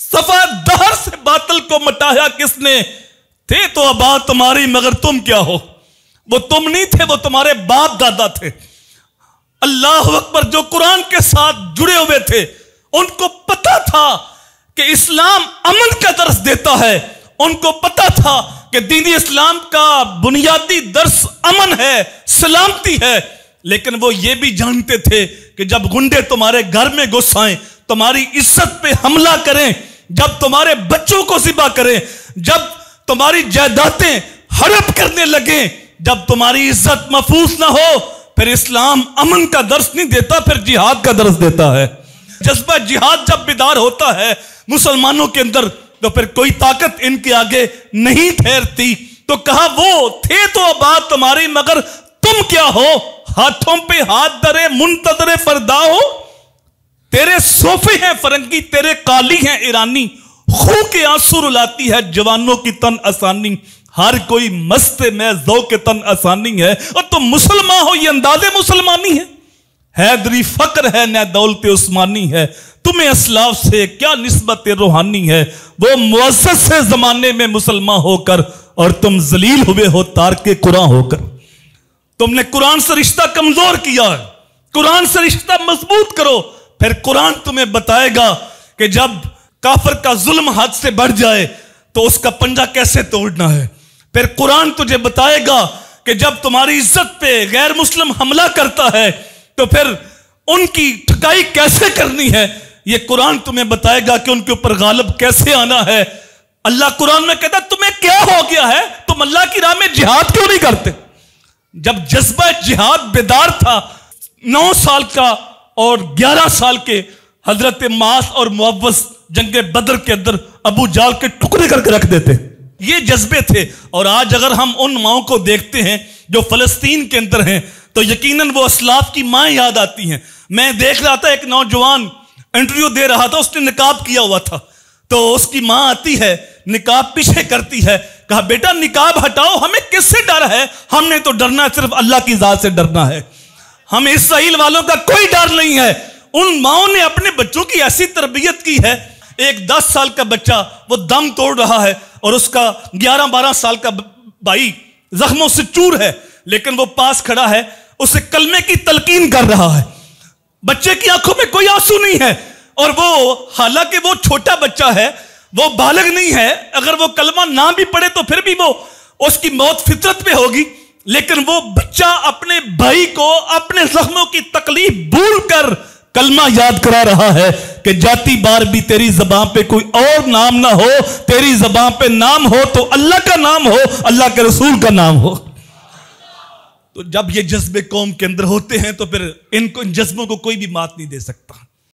صفا دہر سے باطل کو مٹایا کس نے؟ تھے تو آباد تمہاری مگر تم کیا ہو؟ وہ تم نہیں تھے، وہ تمہارے باپ دادا تھے۔ اللہ اکبر! جو قرآن کے ساتھ جڑے ہوئے تھے ان کو پتا تھا کہ اسلام امن کا درس دیتا ہے، ان کو پتا تھا کہ دین اسلام کا بنیادی درس امن ہے، سلامتی ہے، لیکن وہ یہ بھی جانتے تھے کہ جب گنڈے تمہارے گھر میں گھس آئیں، تمہاری عزت پہ حملہ کریں، جب تمہارے بچوں کو ذبح کریں، جب تمہاری جائیدادیں ہڑپ کرنے لگیں، جب تمہاری عزت محفوظ نہ ہو، پھر اسلام امن کا درس نہیں دیتا، پھر جہاد کا درس دیتا ہے۔ جذبہ جہاد جب بیدار ہوتا ہے مسلمانوں کے اندر تو پھر کوئی طاقت ان کے آگے نہیں ٹھہرتی۔ تو کہا وہ تھے تو آباد تمہاری مگر تم کیا ہو؟ ہاتھوں پہ ہاتھ درے منتظر فردا ہو۔ تیرے صوفے ہیں فرنگی، تیرے قالی ہیں ایرانی، خون کے آنسو رلاتی ہے جوانوں کی تن آسانی، ہر کوئی مست میں ذوق تن آسانی ہے، اور تم مسلمان ہو یہ انداز مسلمانی ہے۔ حیدری فقر ہے نہ دولت عثمانی ہے، تمہیں اسلاف سے کیا نسبت روحانی ہے۔ وہ معزز سے زمانے میں مسلمان ہو کر اور تم ذلیل ہوئے ہو تارک قرآن ہو کر۔ تم نے قرآن سے رشتہ کمزور کیا ہے، قرآن سے رشتہ مضبوط کرو، پھر قرآن تمہیں بتائے گا کہ جب کافر کا ظلم حد سے بڑھ جائے تو اس کا پنجہ کیسے توڑنا ہے۔ پھر قرآن تجھے بتائے گا کہ جب تمہاری عزت پہ غیر مسلم حملہ کرتا ہے تو پھر ان کی ٹھکائی کیسے کرنی ہے۔ یہ قرآن تمہیں بتائے گا کہ ان کے اوپر غالب کیسے آنا ہے۔ اللہ قرآن میں کہتا تمہیں کیا ہو گیا ہے، تم اللہ کی راہ میں جہاد کیوں نہیں کرتے؟ جب جذبہ جہاد بیدار تھا، 9 سال کا اور 11 سال کے حضرت معاذ اور معوذ جنگ بدر کے اندر ابو جال کے ٹکڑے کر کے رکھ دیتے، یہ جذبے تھے۔ اور آج اگر ہم ان ماؤں کو دیکھتے ہیں جو فلسطین کے اندر ہیں تو یقیناً وہ اسلاف کی ماں یاد آتی ہیں۔ میں دیکھ رہا تھا ایک نوجوان انٹرویو دے رہا تھا، اس نے نقاب کیا ہوا تھا، تو اس کی ماں آتی ہے نقاب پیچھے کرتی ہے، کہا بیٹا نقاب ہٹاؤ، ہمیں کس سے ڈر ہے؟ ہم نے تو ڈرنا صرف اللہ کی ذات سے ڈرنا ہے، ہمیں اسرائیل والوں کا کوئی ڈر نہیں ہے۔ ان ماؤں نے اپنے بچوں کی ایسی تربیت کی ہے، ایک 10 سال کا بچہ وہ دم توڑ رہا ہے اور اس کا 11-12 سال کا بھائی زخموں سے چور ہے، لیکن وہ پاس کھڑا ہے، اسے کلمے کی تلقین کر رہا ہے، بچے کی آنکھوں میں کوئی آنسو نہیں ہے، اور وہ حالانکہ وہ چھوٹا بچہ ہے، وہ بالغ نہیں ہے، اگر وہ کلمہ نہ بھی پڑھے تو پھر بھی وہ اس کی موت فطرت پہ ہوگی، لیکن وہ بچہ اپنے بھائی کو اپنے زخموں کی تکلیف بھول کر کلمہ یاد کرا رہا ہے کہ جاتی بار بھی تیری زبان پہ کوئی اور نام نہ ہو، تیری زبان پہ نام ہو تو اللہ کا نام ہو، اللہ کے رسول کا نام ہو۔ تو جب یہ جذبے قوم کے اندر ہوتے ہیں تو پھر ان جذبوں کو کوئی بھی مات نہیں دے سکتا۔